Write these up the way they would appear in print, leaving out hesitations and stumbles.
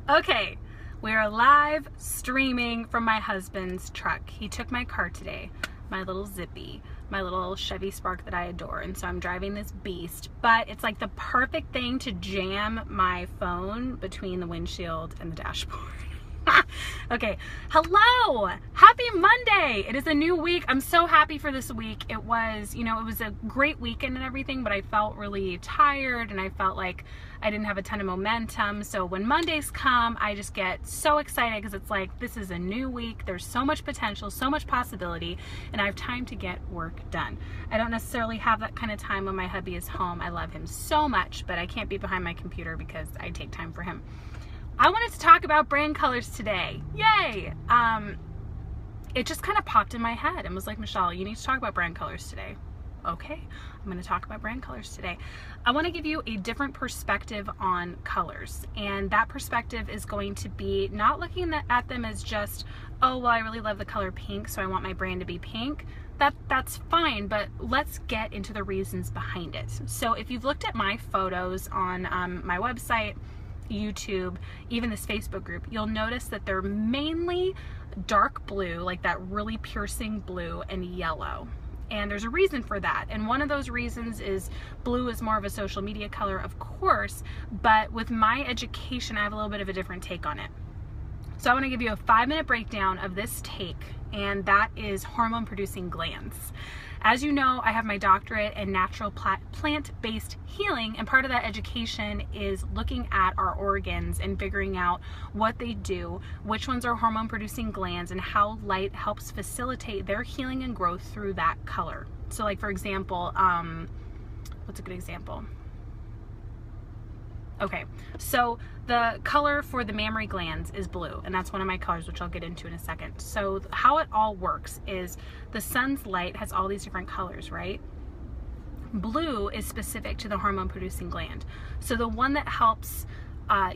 Okay, we are live streaming from my husband's truck. He took my car today, my little Zippy, my little Chevy Spark that I adore, and so I'm driving this beast, but it's like the perfect thing to jam my phone between the windshield and the dashboard. Okay, hello, happy Monday. It is a new week. I'm so happy for this week. It was, it was a great weekend and everything, but I felt really tired and I felt like I didn't have a ton of momentum. So when Mondays come, I just get so excited because it's like, this is a new week. There's so much potential, so much possibility, and I have time to get work done. I don't necessarily have that kind of time when my hubby is home. I love him so much, but I can't be behind my computer because I take time for him. I wanted to talk about brand colors today. Yay! It just kind of popped in my head and was like, Michelle, you need to talk about brand colors today. Okay, I'm going to talk about brand colors today. I want to give you a different perspective on colors, and that perspective is going to be not looking at them as just, oh, well, I really love the color pink, so I want my brand to be pink. That's fine, but let's get into the reasons behind it. So if you've looked at my photos on my website, YouTube, even this Facebook group, you'll notice that they're mainly dark blue, like that really piercing blue, and yellow. And there's a reason for that. And one of those reasons is blue is more of a social media color, of course, but with my education, I have a little bit of a different take on it. So I want to give you a 5-minute breakdown of this take, and that is hormone producing glands. As you know, I have my doctorate in natural plant-based healing, and part of that education is looking at our organs and figuring out what they do, which ones are hormone producing glands, and how light helps facilitate their healing and growth through that color. So like, for example, what's a good example? Okay, so the color for the mammary glands is blue, and that's one of my colors, which I'll get into in a second. So how it all works is the sun's light has all these different colors, right? Blue is specific to the hormone producing gland. So the one that helps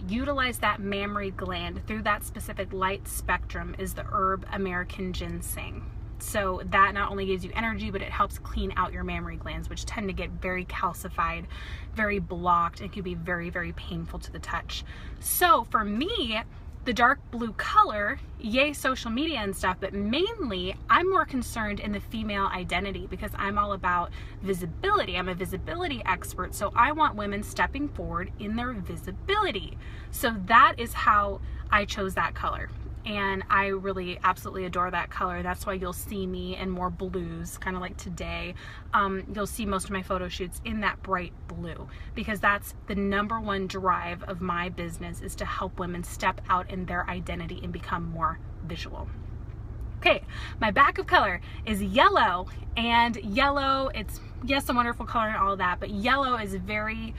utilize that mammary gland through that specific light spectrum is the herb American ginseng. So that not only gives you energy, but it helps clean out your mammary glands, which tend to get very calcified, very blocked, and can be very, very painful to the touch. So for me, the dark blue color, yay social media and stuff, but mainly I'm more concerned in the female identity because I'm all about visibility. I'm a visibility expert, so I want women stepping forward in their visibility. So that is how I chose that color. And I really absolutely adore that color. That's why you'll see me in more blues, kind of like today. You'll see most of my photo shoots in that bright blue because that's the #1 drive of my business, is to help women step out in their identity and become more visual. Okay, my backup color is yellow, and yellow, it's, yes, a wonderful color and all of that, but yellow is very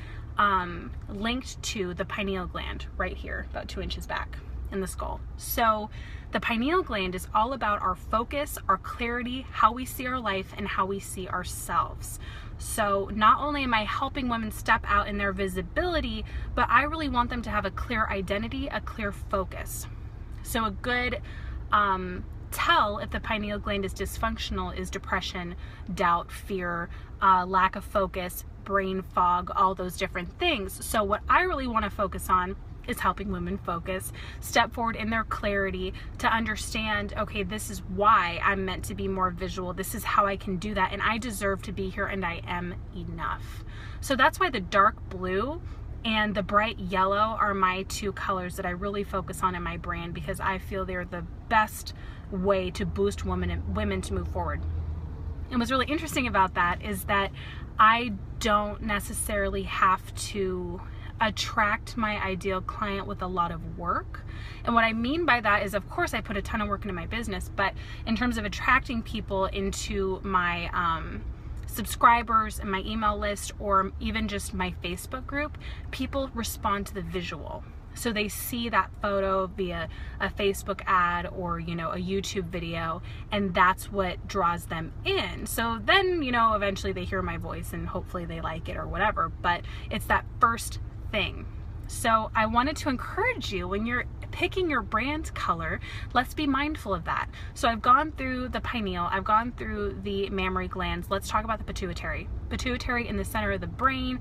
linked to the pineal gland right here, about 2 inches back in the skull. So the pineal gland is all about our focus, our clarity, how we see our life, and how we see ourselves. So not only am I helping women step out in their visibility, but I really want them to have a clear identity, a clear focus. So a good tell if the pineal gland is dysfunctional is depression, doubt, fear, lack of focus, brain fog, all those different things. So what I really want to focus on is helping women focus, step forward in their clarity to understand, okay, this is why I'm meant to be more visual. This is how I can do that, and I deserve to be here, and I am enough. So that's why the dark blue and the bright yellow are my 2 colors that I really focus on in my brand, because I feel they're the best way to boost women to move forward. And what's really interesting about that is that I don't necessarily have to attract my ideal client with a lot of work. And what I mean by that is, of course, I put a ton of work into my business, but in terms of attracting people into my subscribers and my email list, or even just my Facebook group, people respond to the visual. So they see that photo via a Facebook ad or, a YouTube video, and that's what draws them in. So then, eventually they hear my voice and hopefully they like it or whatever, but it's that first thing. So I wanted to encourage you, when you're picking your brand color, let's be mindful of that. So I've gone through the pineal, I've gone through the mammary glands. Let's talk about the pituitary. Pituitary in the center of the brain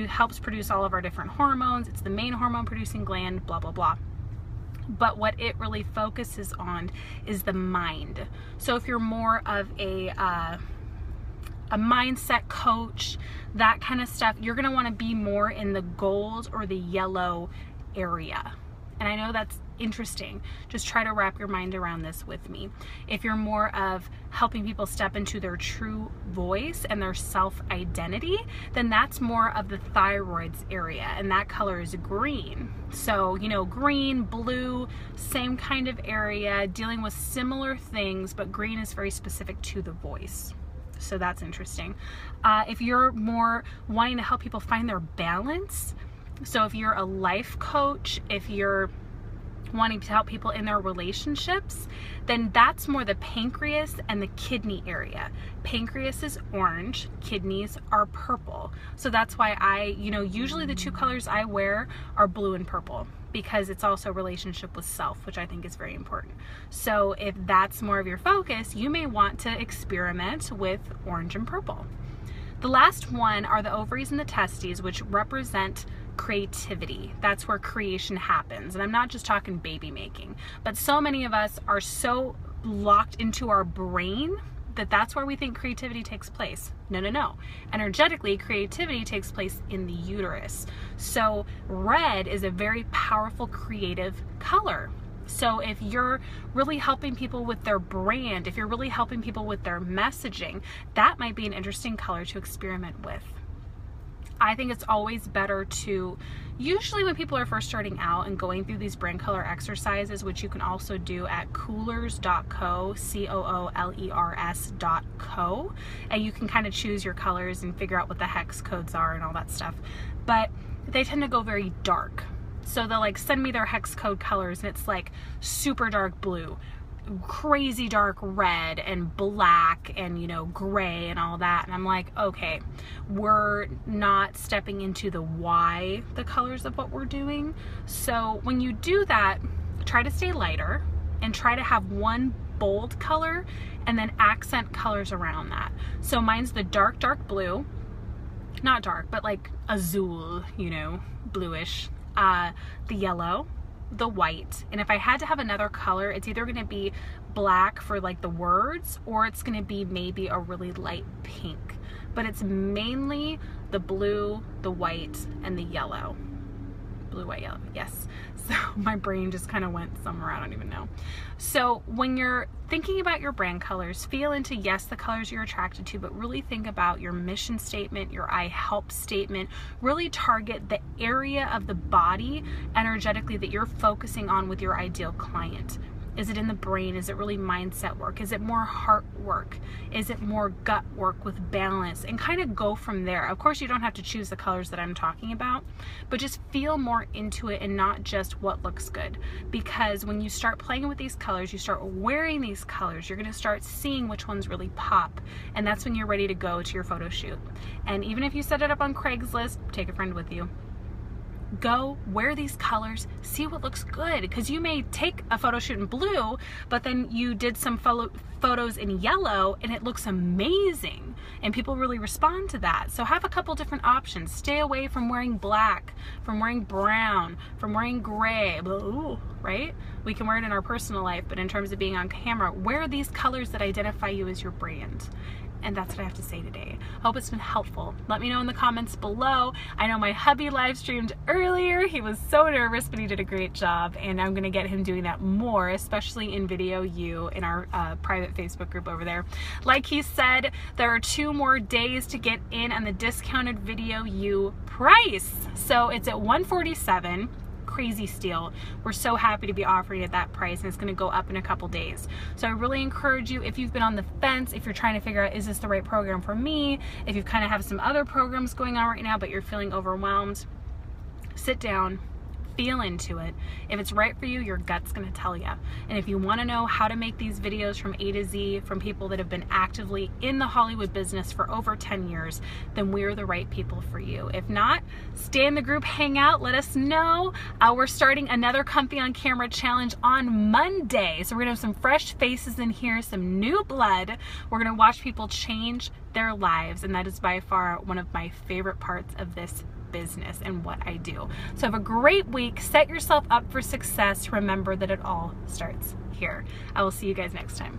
helps produce all of our different hormones. It's the main hormone producing gland, blah, blah, blah. but what it really focuses on is the mind. So if you're more of a mindset coach, that kind of stuff, you're going to want to be more in the gold or the yellow area. And I know that's interesting. Just try to wrap your mind around this with me. If you're more of helping people step into their true voice and their self-identity, then that's more of the thyroid's area, and that color is green. So, you know, green, blue, same kind of area, dealing with similar things, but green is very specific to the voice. So that's interesting. If you're more wanting to help people find their balance, so if you're a life coach, if you're wanting to help people in their relationships, then that's more the pancreas and the kidney area. Pancreas is orange, kidneys are purple. So that's why usually the two colors I wear are blue and purple, because it's also relationship with self, which I think is very important. So if that's more of your focus, you may want to experiment with orange and purple. The last one are the ovaries and the testes, which represent creativity. That's where creation happens. And I'm not just talking baby making, but so many of us are so locked into our brain that that's where we think creativity takes place. No. Energetically, creativity takes place in the uterus. So red is a very powerful creative color. So if you're really helping people with their brand, if you're really helping people with their messaging, that might be an interesting color to experiment with. I think it's always better to, usually when people are first starting out and going through these brand color exercises, which you can also do at coolers.co, coolers.co, and you can kind of choose your colors and figure out what the hex codes are and all that stuff. But they tend to go very dark. So they'll like send me their hex code colors and it's like super dark blue, crazy dark red and black and, you know, gray and all that. And I'm like, okay, we're not stepping into the why, the colors of what we're doing. So when you do that, try to stay lighter and try to have one bold color and then accent colors around that. So mine's the dark blue, not dark, but like azul, you know, bluish, the yellow, the white, and if I had to have another color, it's either going to be black for like the words, or it's going to be maybe a really light pink, but it's mainly the blue, the white, and the yellow. Blue, white, yellow, yes. So my brain just kind of went somewhere, I don't even know. So when you're thinking about your brand colors, feel into, yes, the colors you're attracted to, but really think about your mission statement, your I help statement. Really target the area of the body energetically that you're focusing on with your ideal client. Is it in the brain? Is it really mindset work? Is it more heart work? Is it more gut work with balance? And kind of go from there. Of course, you don't have to choose the colors that I'm talking about, but just feel more into it and not just what looks good. Because when you start playing with these colors, you start wearing these colors, you're going to start seeing which ones really pop. And that's when you're ready to go to your photo shoot. And even if you set it up on Craigslist, take a friend with you. Go wear these colors, see what looks good, because you may take a photo shoot in blue, but then you did some photos in yellow and it looks amazing and people really respond to that. So have a couple different options. Stay away from wearing black, from wearing brown, from wearing gray, right? We can wear it in our personal life, but in terms of being on camera, wear these colors that identify you as your brand. And that's what I have to say today. Hope it's been helpful. Let me know in the comments below. I know my hubby live streamed earlier. He was so nervous, but he did a great job. And I'm gonna get him doing that more, especially in Video U in our private Facebook group over there. Like he said, there are 2 more days to get in on the discounted Video U price. So it's at $147. Crazy steal. We're so happy to be offering it that price, and it's going to go up in a couple days. So I really encourage you, if you've been on the fence, if you're trying to figure out, is this the right program for me? If you kind of have some other programs going on right now, but you're feeling overwhelmed, sit down, feel into it. If it's right for you, your gut's going to tell you. And if you want to know how to make these videos from A to Z from people that have been actively in the Hollywood business for over 10 years, then we're the right people for you. If not, stay in the group, hang out, let us know. We're starting another Comfy on Camera challenge on Monday. So we're going to have some fresh faces in here, some new blood. We're going to watch people change their lives, and that is by far one of my favorite parts of this business and what I do. So have a great week. Set yourself up for success. Remember that it all starts here. I will see you guys next time.